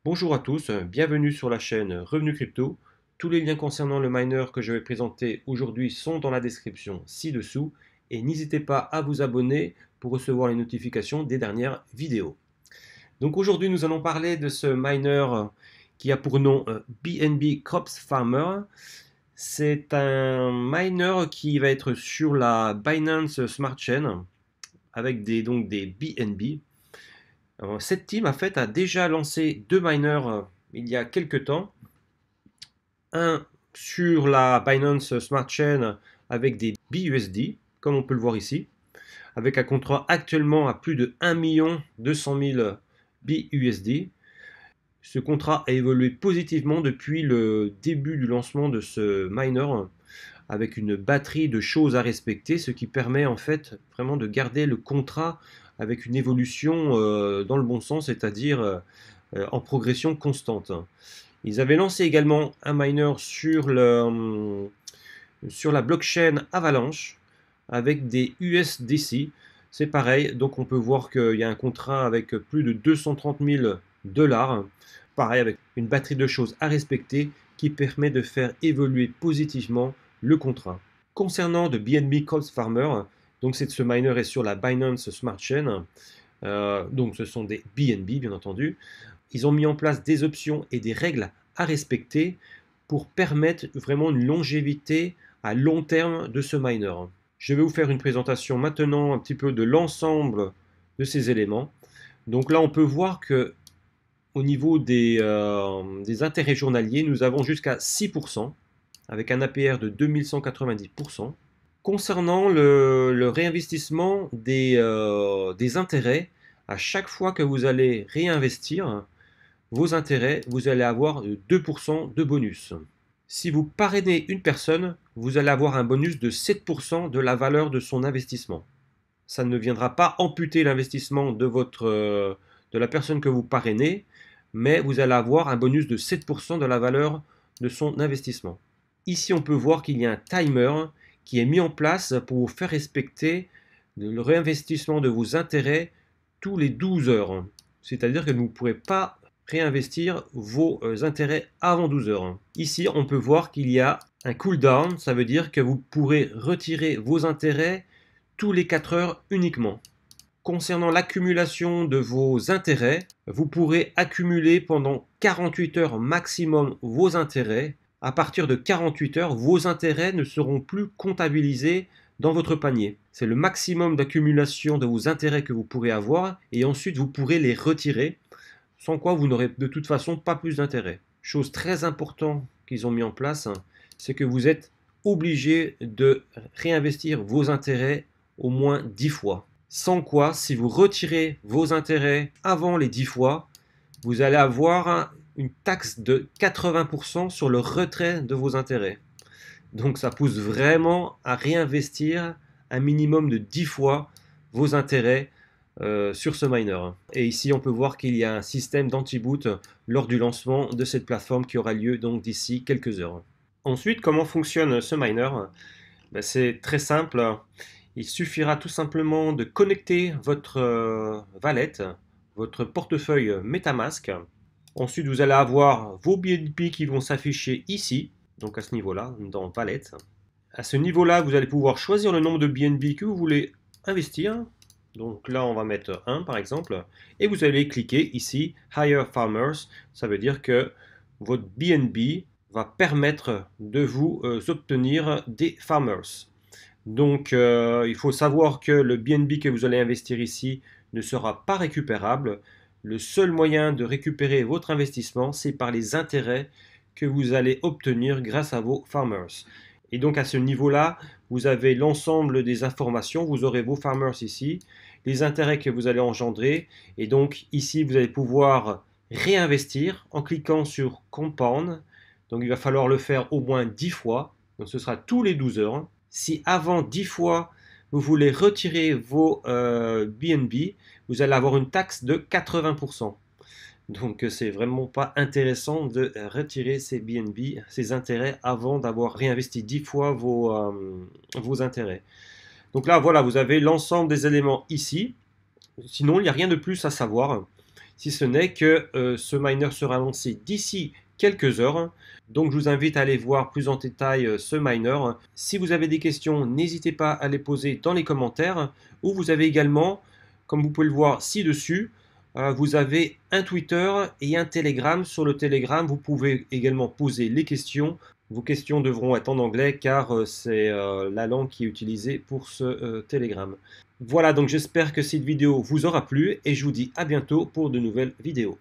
Bonjour à tous, bienvenue sur la chaîne Revenu Crypto. Tous les liens concernant le miner que je vais présenter aujourd'hui sont dans la description ci-dessous et n'hésitez pas à vous abonner pour recevoir les notifications des dernières vidéos. Donc aujourd'hui nous allons parler de ce miner qui a pour nom BNB Crops Farmer. C'est un miner qui va être sur la Binance Smart Chain avec donc des BNB. Cette team a déjà lancé deux miners il y a quelques temps. Un sur la Binance Smart Chain avec des BUSD, comme on peut le voir ici, avec un contrat actuellement à plus de 1 200 000 BUSD. Ce contrat a évolué positivement depuis le début du lancement de ce miner, avec une batterie de choses à respecter, ce qui permet en fait vraiment de garder le contrat avec une évolution dans le bon sens, c'est-à-dire en progression constante. Ils avaient lancé également un miner sur la blockchain Avalanche avec des USDC. C'est pareil, donc on peut voir qu'il y a un contrat avec plus de 230 000 $, pareil avec une batterie de choses à respecter qui permet de faire évoluer positivement le contrat. Concernant de BNB Crops Farmer, donc ce miner est sur la Binance Smart Chain, donc ce sont des BNB bien entendu. Ils ont mis en place des options et des règles à respecter pour permettre vraiment une longévité à long terme de ce miner. Je vais vous faire une présentation maintenant un petit peu de l'ensemble de ces éléments. Donc là on peut voir que au niveau des intérêts journaliers, nous avons jusqu'à 6%, avec un APR de 2190%. Concernant le réinvestissement des intérêts, à chaque fois que vous allez réinvestir vos intérêts, vous allez avoir 2% de bonus. Si vous parrainez une personne, vous allez avoir un bonus de 7% de la valeur de son investissement. Ça ne viendra pas amputer l'investissement de la personne que vous parrainez, mais vous allez avoir un bonus de 7% de la valeur de son investissement. Ici, on peut voir qu'il y a un timer qui est mis en place pour vous faire respecter le réinvestissement de vos intérêts tous les 12 heures. C'est-à-dire que vous ne pourrez pas réinvestir vos intérêts avant 12 heures. Ici, on peut voir qu'il y a un cooldown, ça veut dire que vous pourrez retirer vos intérêts tous les 4 heures uniquement. Concernant l'accumulation de vos intérêts, vous pourrez accumuler pendant 48 heures maximum vos intérêts. À partir de 48 heures, vos intérêts ne seront plus comptabilisés dans votre panier. C'est le maximum d'accumulation de vos intérêts que vous pourrez avoir et ensuite vous pourrez les retirer, sans quoi vous n'aurez de toute façon pas plus d'intérêt. Chose très importante qu'ils ont mis en place, c'est que vous êtes obligé de réinvestir vos intérêts au moins 10 fois. Sans quoi, si vous retirez vos intérêts avant les 10 fois, vous allez avoir une taxe de 80% sur le retrait de vos intérêts. Donc ça pousse vraiment à réinvestir un minimum de 10 fois vos intérêts sur ce miner. Et ici on peut voir qu'il y a un système d'anti-boot lors du lancement de cette plateforme qui aura lieu donc d'ici quelques heures. Ensuite, comment fonctionne ce miner? C'est très simple. Il suffira tout simplement de connecter votre wallet, votre portefeuille MetaMask. Ensuite, vous allez avoir vos BNB qui vont s'afficher ici, donc à ce niveau-là, dans Wallet. À ce niveau-là, vous allez pouvoir choisir le nombre de BNB que vous voulez investir. Donc là, on va mettre 1 par exemple. Et vous allez cliquer ici, Hire Farmers. Ça veut dire que votre BNB va permettre de vous obtenir des farmers. Donc, il faut savoir que le BNB que vous allez investir ici ne sera pas récupérable. Le seul moyen de récupérer votre investissement, c'est par les intérêts que vous allez obtenir grâce à vos farmers. Et donc, à ce niveau-là, vous avez l'ensemble des informations. Vous aurez vos farmers ici, les intérêts que vous allez engendrer. Et donc, ici, vous allez pouvoir réinvestir en cliquant sur Compound. Donc, il va falloir le faire au moins 10 fois. Donc, ce sera tous les 12 heures. Si avant 10 fois, vous voulez retirer vos BNB, vous allez avoir une taxe de 80%. Donc, c'est vraiment pas intéressant de retirer ces BNB, ces intérêts, avant d'avoir réinvesti 10 fois vos intérêts. Donc là, voilà, vous avez l'ensemble des éléments ici. Sinon, il n'y a rien de plus à savoir. si ce n'est que ce miner sera lancé d'ici quelques heures. Donc je vous invite à aller voir plus en détail ce miner. Si vous avez des questions, n'hésitez pas à les poser dans les commentaires. Ou vous avez également, comme vous pouvez le voir ci-dessus, vous avez un Twitter et un Telegram. Sur le Telegram, vous pouvez également poser les questions. Vos questions devront être en anglais car c'est la langue qui est utilisée pour ce Telegram. Voilà, donc j'espère que cette vidéo vous aura plu et je vous dis à bientôt pour de nouvelles vidéos.